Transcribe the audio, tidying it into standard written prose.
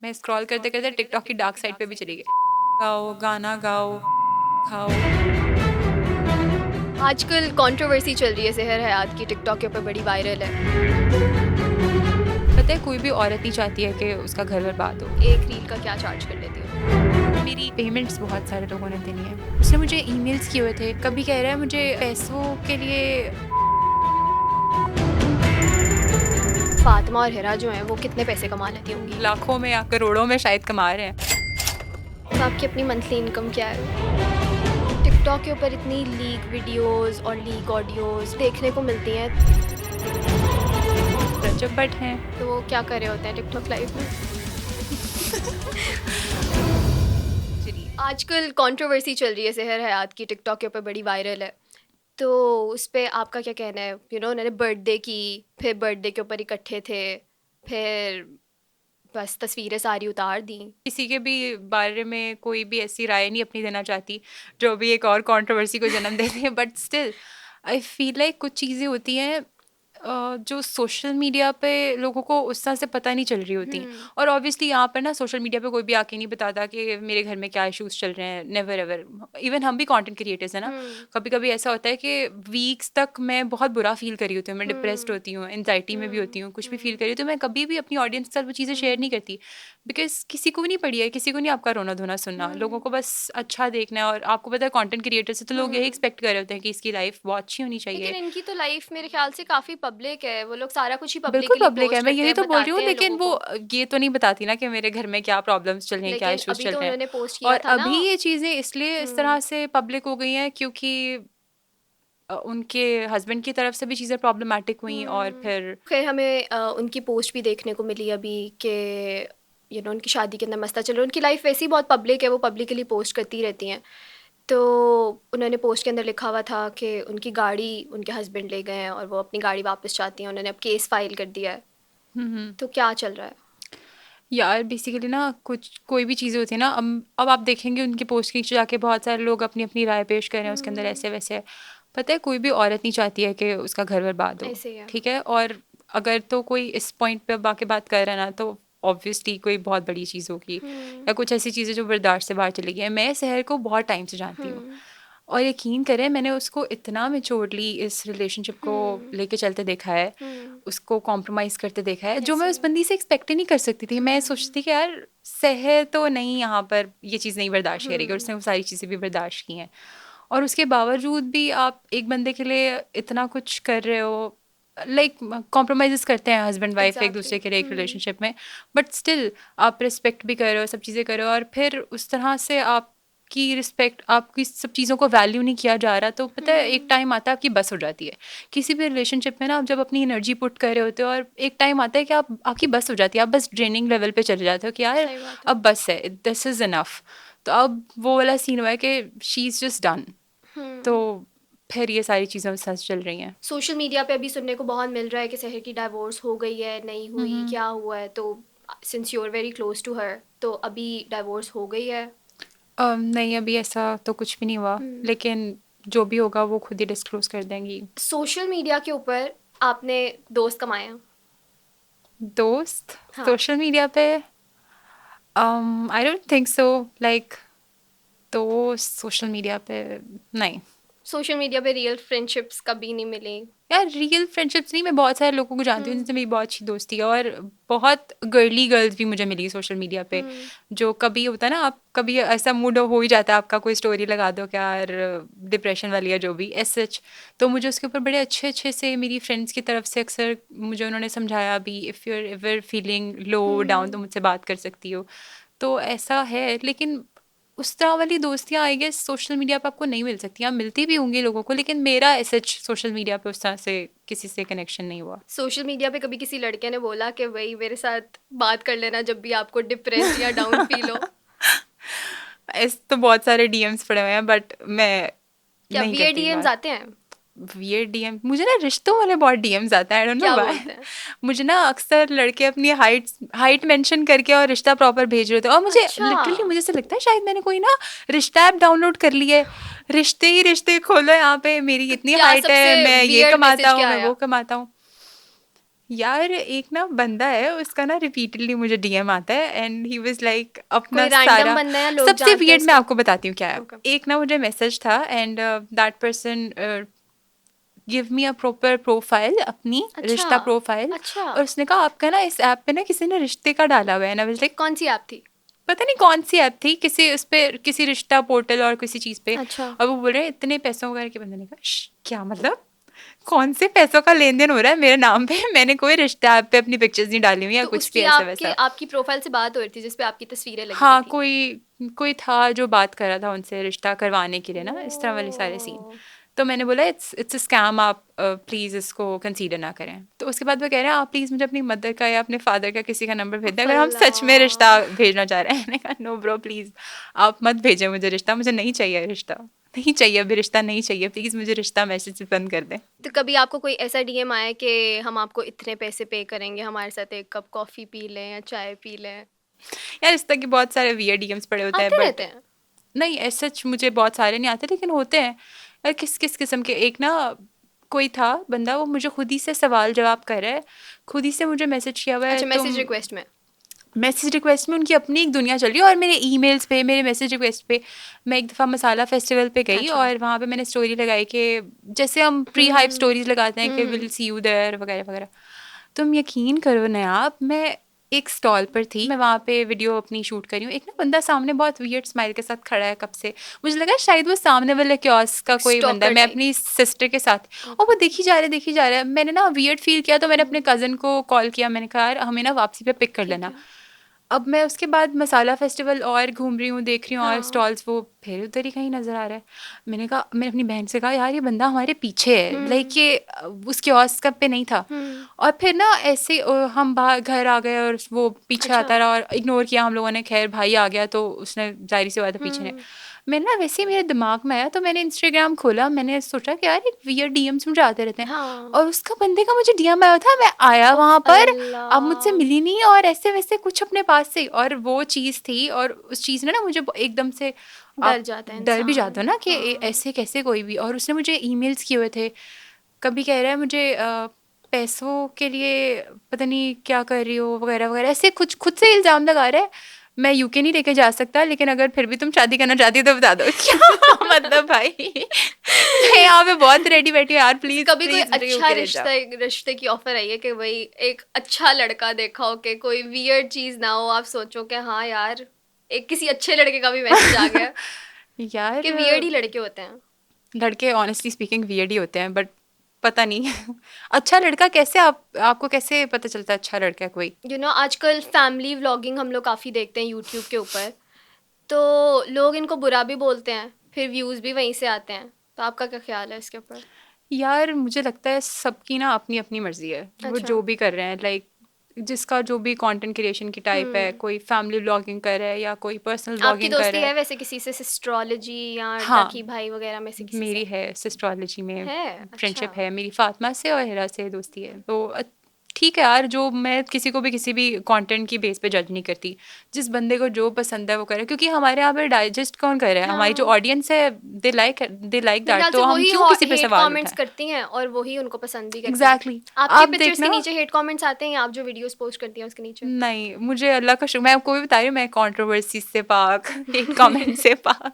मैं स्क्रॉल करते करते टिकटॉक की डार्क साइड पे भी चली गई। गाओ गाना गाओ खाओ। आजकल कंट्रोवर्सी चल रही है सहर हयात की, टिकटॉक के ऊपर बड़ी वायरल है। पता है कोई भी औरत नहीं चाहती है कि उसका घर बर्बाद हो। एक रील का क्या चार्ज कर लेती हूँ। मेरी पेमेंट्स बहुत सारे लोगों ने देनी है। उसने मुझे ईमेल्स किए हुए थे, कभी कह रहा है मुझे पैसों के लिए। फातिमा और हिरा जो हैं वो कितने पैसे कमा लेती होंगी। लाखों में या करोड़ों में शायद कमा रहे हैं। तो आपकी अपनी मंथली इनकम क्या है। टिकटॉक के ऊपर इतनी लीक वीडियोस और लीक ऑडियोज देखने को मिलती हैं, रजब भट्ट हैं। तो वो क्या कर रहे होते हैं टिकटॉक लाइव में। आजकल कंट्रोवर्सी चल रही है सहर हयात की, टिकटॉक के ऊपर बड़ी वायरल है। तो उस पे आपका क्या कहना है। उन्होंने बर्थडे की, फिर बर्थडे के ऊपर इकट्ठे थे, फिर बस तस्वीरें सारी उतार दी। किसी के भी बारे में कोई भी ऐसी राय नहीं अपनी देना चाहती जो भी एक और कंट्रोवर्सी को जन्म देती है। But still I feel like कुछ चीज़ें होती हैं जो सोशल मीडिया पे लोगों को उस तरह से पता नहीं चल रही होती। और ऑब्वियसली यहाँ पर ना सोशल मीडिया पे कोई भी आके नहीं बताता कि मेरे घर में क्या इश्यूज चल रहे हैं। Never ever. इवन हम भी कंटेंट क्रिएटर्स हैं ना। कभी कभी ऐसा होता है कि वीक्स तक मैं बहुत बुरा फील करी होती हूँ, मैं डिप्रेस्ड होती हूँ, एंजाइटी में भी होती हूँ, कुछ भी फील करी तो मैं कभी भी अपनी ऑडियंस के साथ वो चीज़ें शेयर नहीं करती। बिकॉज किसी को भी नहीं पड़ी है, किसी को नहीं आपका रोना धोना सुनना। लोगों को बस अच्छा देखना है। और आपको पता है कंटेंट क्रिएटर से तो लोग यही एक्सपेक्ट कर रहे होते हैं कि इसकी लाइफ बहुत अच्छी होनी लेकिन चाहिए। इनकी तो लाइफ मेरे ख्याल से काफी पब्लिक है, वो लोग सारा कुछ ही बिल्कुल पब्लिकली पब्लिक है, पोस्ट मैं करते यही हैं, तो बोल रही हूँ। बताते हैं लेकिन लोगों वो को। ये तो नहीं बताती ना कि मेरे घर में क्या प्रॉब्लम्स चल रहे हैं, क्या लेकिन इश्यूज अभी चल तो रहे हैं। उन्होंने पोस्ट किया और था ना। अभी ये चीज़ें इसलिए इस तरह से पब्लिक हो गई हैं क्योंकि उनके हस्बैंड की तरफ से भी चीज़ें प्रॉब्लमेटिक हुई। और फिर खैर हमें उनकी पोस्ट भी देखने को मिली अभी कि उनकी शादी के अंदर मसला चल रहा है। उनकी लाइफ वैसे ही बहुत पब्लिक है, वो पब्लिकली पोस्ट करती रहती हैं। तो उन्होंने पोस्ट के अंदर लिखा हुआ था कि उनकी गाड़ी उनके हस्बैंड ले गए हैं और वो अपनी गाड़ी वापस चाहती हैं। उन्होंने अब केस फाइल कर दिया है। तो क्या चल रहा है। यार बेसिकली ना कुछ कोई भी चीज़ें होती है ना। अब आप देखेंगे उनकी पोस्ट के नीचे जाके बहुत सारे लोग अपनी अपनी राय पेश कर रहे हैं उसके अंदर ऐसे वैसे है। पता है कोई भी औरत नहीं चाहती है कि उसका घर बर्बाद हो। ऐसे ही है। ठीक है। और अगर तो कोई इस पॉइंट पे अब आके बात कर रहा है ना तो ऑब्वियसली कोई बहुत बड़ी चीज़ होगी या कुछ ऐसी चीज़ें जो बर्दाश्त से बाहर चली गई है। मैं सहर को बहुत टाइम से जानती हूँ और यकीन करें मैंने उसको इतना मैच्योरली इस रिलेशनशिप को लेके चलते देखा है, उसको कॉम्प्रोमाइज़ करते देखा है जो मैं उस बंदी से एक्सपेक्ट ही नहीं कर सकती थी। मैं सोचती थी कि यार सहर तो नहीं यहाँ पर ये चीज़ नहीं बर्दाश्त करेगी और उसने वो सारी चीज़ें भी बर्दाश्त की हैं। और उसके बावजूद भी आप एक बंदे के लिए इतना कुछ कर रहे हो। लाइक कॉम्प्रोमाइज़ करते हैं हस्बैंड वाइफ एक एग्जैक्टली। दूसरे के लिए एक रिलेशनशिप में। बट स्टिल आप रिस्पेक्ट भी कर रहे हो, सब चीज़ें कर रहे हो और फिर उस तरह से आप की रिस्पेक्ट आपकी सब चीज़ों को वैल्यू नहीं किया जा रहा। तो पता है एक टाइम आता है आपकी बस हो जाती है किसी भी रिलेशनशिप में ना। आप जब अपनी एनर्जी पुट कर रहे होते हो और एक टाइम आता है कि आप आपकी बस हो जाती है, आप बस ड्रेनिंग लेवल पे चले जाते हो कि यार सही बात है। अब बस है, दिस इज़ इनफ। तो अब वो वाला सीन हुआ है कि शी इज़ जस्ट डन। तो फिर ये सारी चीज़ें उस साथ चल रही हैं। सोशल मीडिया पे अभी सुनने को बहुत मिल रहा है कि सहर की डाइवोर्स हो गई है, नहीं हुई, क्या हुआ है। तो since you are very close to her, तो अभी डाइवोर्स हो गई है। नहीं अभी ऐसा तो कुछ भी नहीं हुआ, लेकिन जो भी होगा वो खुद ही डिस्क्लोज कर देंगी। सोशल मीडिया के ऊपर आपने दोस्त कमाए हैं। दोस्त हाँ। सोशल मीडिया पे I don't think so. Like दोस्त सोशल मीडिया पे नहीं। सोशल मीडिया पे रियल फ्रेंडशिप्स कभी नहीं मिली। यार रियल फ्रेंडशिप्स नहीं, मैं बहुत सारे लोगों को जानती हूँ जिनसे मेरी बहुत अच्छी दोस्ती है और बहुत गर्ली गर्ल्स भी मुझे मिली सोशल मीडिया पे। जो कभी होता है ना, आप कभी ऐसा मूड हो ही जाता है आपका, कोई स्टोरी लगा दो क्या यार डिप्रेशन वाली या जो भी एज सच, तो मुझे उसके ऊपर बड़े अच्छे अच्छे से मेरी फ्रेंड्स की तरफ से अक्सर मुझे उन्होंने समझाया भी if you are ever feeling low down तो मुझसे बात कर सकती हो। तो ऐसा है। लेकिन उस तरह वाली दोस्तियाँ आई गेस सोशल मीडिया पे आपको नहीं मिल सकती। आप मिलती भी होंगी लोगों को, लेकिन मेरा ऐसे सोशल मीडिया पे उस तरह से किसी से कनेक्शन नहीं हुआ। सोशल मीडिया पे कभी किसी लड़के ने बोला कि भाई मेरे साथ बात कर लेना जब भी आपको डिप्रेस्ड या डाउन फील हो। ऐसे तो बहुत सारे डीएम्स पड़े हुए हैं बट मैं क्या नहीं वियर्ड करती डीएम्स बात। आते हैं। वियर्ड डीएम मुझे ना रिश्तों वाले बहुत डीएम्स आता है, आई डोंट नो क्या व्हाई। बोलते हैं। मुझे ना अक्सर लड़के अपनी हाइट मेंशन करके और रिश्ता प्रॉपर भेज रहे थे और मुझे अच्छा। लिटरली मुझे ऐसा लगता है शायद मैंने कोई ना रिश्ता ऐप डाउनलोड कर लिया है। रिश्ते ही रिश्ते खोलो यहाँ पे, मेरी तो इतनी क्या हाइट सबसे है, मैं ये वियर्ड कमाता मैसेज हूँ, क्या मैं आया। वो कमाता हूँ। यार एक ना बंदा है, उसका ना रिपीटेडली मुझे डीएम आता है एंड ही वाज लाइक अपना कोई रैंडम सारा। बंदा है या लोग सबसे जानते हैं वियर्ड मैं उसको? आपको बताती हूँ क्या है। ओके। एक ना मुझे मैसेज था and that person give me a proper profile, अपनी अच्छा। रिश्ता प्रोफाइल। अच्छा। और उसने कहा आपका ना इस ऐप पे ना किसी ने रिश्ते का डाला हुआ है ना, लाइक कौन सी ऐप थी? पता नहीं कौन सी ऐप थी, किसी उस पे किसी रिश्ता पोर्टल और किसी चीज पे। अच्छा। और वो बोल रहे हैं इतने पैसों वगैरह के। बंदे ने कहा क्या मतलब कौन से पैसों का लेन देन हो रहा है मेरे नाम पे? मैंने कोई रिश्ता ऐप पे अपनी पिक्चर्स नहीं डाली हुई या तो कुछ भी उसकी ऐसा आपके वैसा। आपकी प्रोफाइल से बात हो रही थी जिस पे आपकी तस्वीरें लगी हुई हाँ, थी? कोई कोई था जो बात कर रहा था उनसे रिश्ता करवाने के लिए ना, इस तरह वाले सारे सीन। ओह! तो मैंने बोला इट्स अ स्कैम, आप प्लीज़ इसको कंसीडर ना करें। तो उसके बाद वो कह रहे हैं आप प्लीज़ मुझे अपनी मदर का या अपने फादर का किसी का नंबर भेज दें अगर हम सच में रिश्ता अल्लाह! भेजना चाह रहे हैं। मैंने कहा नो ब्रो प्लीज़, आप मत भेजें मुझे रिश्ता, मुझे नहीं चाहिए रिश्ता, नहीं चाहिए अभी रिश्ता, नहीं चाहिए प्लीज़, मुझे रिश्ता मैसेज बंद कर दें। तो कभी आपको कोई ऐसा डीएम आया कि हम आपको इतने पैसे पे करेंगे, हमारे साथ एक कप कॉफ़ी पी लें या चाय पी लें? यार इस तरह के बहुत सारे वियर डीएम्स पड़े होते हैं आते बट रहते हैं? नहीं ऐसे सच मुझे बहुत सारे नहीं आते लेकिन होते हैं। यार किस किस किस्म के, एक ना कोई था बंदा, वो मुझे खुद ही से सवाल जवाब कर रहा है, खुद ही से मुझे मैसेज किया हुआ है अच्छा, मैसेज तुम। रिक्वेस्ट में? मैसेज रिक्वेस्ट में उनकी अपनी एक दुनिया चल रही है और मेरे ईमेल्स पे, मेरे मैसेज रिक्वेस्ट पे। मैं एक दफ़ा मसाला फेस्टिवल पे गई अच्छा। और वहाँ पे मैंने स्टोरी लगाई कि जैसे हम प्री हाइप हुँ। स्टोरीज लगाते हैं हुँ, कि हुँ। विल सी यू देयर वगैरह वगैरह। तुम यकीन करो ना आप, मैं एक स्टॉल पर थी, मैं वहाँ पे वीडियो अपनी शूट कर रही हूँ, एक ना बंदा सामने बहुत वियर्ड स्माइल के साथ खड़ा है कब से। मुझे लगा शायद वो सामने वाले कियोस्क का एक कोई बंदा है, स्टॉकर मैं टाइप। अपनी सिस्टर के साथ। और ओके। वो देखी जा रहा है। मैंने ना वियर्ड फील किया तो मैंने हुँ, अपने कज़न को कॉल किया, मैंने कहा यार हमें ना वापसी पे पिक कर ठीक लेना। है। अब मैं उसके बाद मसाला फेस्टिवल और घूम रही हूँ, देख रही हूँ और हाँ। स्टॉल्स, वो फिर उधर ही कहीं नज़र आ रहा है। मैंने अपनी बहन से कहा यार ये बंदा हमारे पीछे है, लाइक हुँ, ये उस कियोस्क पे नहीं था। हुँ। और फिर ना ऐसे हम बाहर घर आ गए और वो पीछे अच्छा। आता रहा और इग्नोर किया हम लोगों ने। खैर भाई आ गया तो उसने जाहिर सी बात है पीछे ने। हुँ। मैं ना वैसे ही मेरे दिमाग में आया तो मैंने इंस्टाग्राम खोला, मैंने सोचा कि यार एक वियर्ड डीएम्स मुझे आते रहते हैं। हाँ। और उसका बंदे का मुझे डीएम आया था, मैं आया उफ़ वहां पर, अब मुझसे अल्लाह! मिली नहीं और ऐसे वैसे कुछ अपने पास से, और वो चीज़ थी और उस चीज़ ने ना मुझे एकदम से, डर आप जाता है डर भी जाते हो इंसान। ना कि हाँ। ऐसे कैसे कोई भी। और उसने मुझे ईमेल्स किए हुए थे, कभी कह रहा है मुझे पैसों के लिए पता नहीं क्या कर रही हो वगैरह वगैरह, ऐसे कुछ खुद से इल्ज़ाम लगा रहा है। मैं यूके नहीं लेके जा सकता लेकिन अगर फिर भी तुम शादी करना चाहती हो तो बता दो। क्या मतलब भाई, मैं यहाँ पे बहुत रेडी बैठी हूँ यार, जैसे प्लीज कभी कोई प्लीज मुझे अच्छा यूके ले जाओ। रिश्ता रिश्ते की ऑफर आई है कि भाई एक अच्छा लड़का देखा हो कि कोई वियर्ड चीज ना हो, आप सोचो कि हाँ यार, एक किसी अच्छे लड़के का भी मैसेज आ गया? यार कि वियर्ड ही लड़के होते हैं। लड़के ऑनेस्टली स्पीकिंग वियर्ड ही होते हैं बट पता नहीं। अच्छा लड़का कैसे, आपको कैसे पता चलता है अच्छा लड़का है कोई? आजकल फैमिली व्लॉगिंग हम लोग काफ़ी देखते हैं यूट्यूब के ऊपर, तो लोग इनको बुरा भी बोलते हैं, फिर व्यूज़ भी वहीं से आते हैं। तो आपका क्या ख्याल है इसके ऊपर? यार मुझे लगता है सबकी ना अपनी अपनी मर्जी है, वो अच्छा। जो भी कर रहे हैं, लाइक जिसका जो भी कंटेंट क्रिएशन की टाइप है, हम्म। कोई फैमिली व्लॉगिंग कर रहा है या कोई पर्सनल आपकी व्लॉगिंग कर दोस्ती रहा है। है वैसे किसी से एस्ट्रोलॉजी या हाँ, डकी भाई वगैरह में से किसी से? मेरी है सिस्ट्रोलॉजी में, है। अच्छा। फ्रेंडशिप है मेरी, फातिमा से और हिरा से दोस्ती है। तो ठीक है यार, जो मैं किसी को भी किसी भी कंटेंट की बेस पे जज नहीं करती। जिस बंदे को जो पसंद है वो करे, क्योंकि हमारे यहाँ पे डाइजेस्ट कौन कर रहा है, हमारी जो हाँ। ऑडियंस है, दे लाइक मेरे दैट, ख्याल से तो हम वही क्यों किसी पे हेट सवाल कमेंट्स उठाएं। करती हैं और वही उनको पसंद भी करते हैं। Exactly exactly. आपकी आप पिक्चर्स के देखना। नीचे हेट कमेंट्स आते हैं या आप जो वीडियोस पोस्ट करती हैं उसके नीचे? नहीं, मुझे अल्लाह का शुक्र, मैं आपको भी बता रही हूँ, मैं कंट्रोवर्सी से पाक, हेट कमेंट से पाक।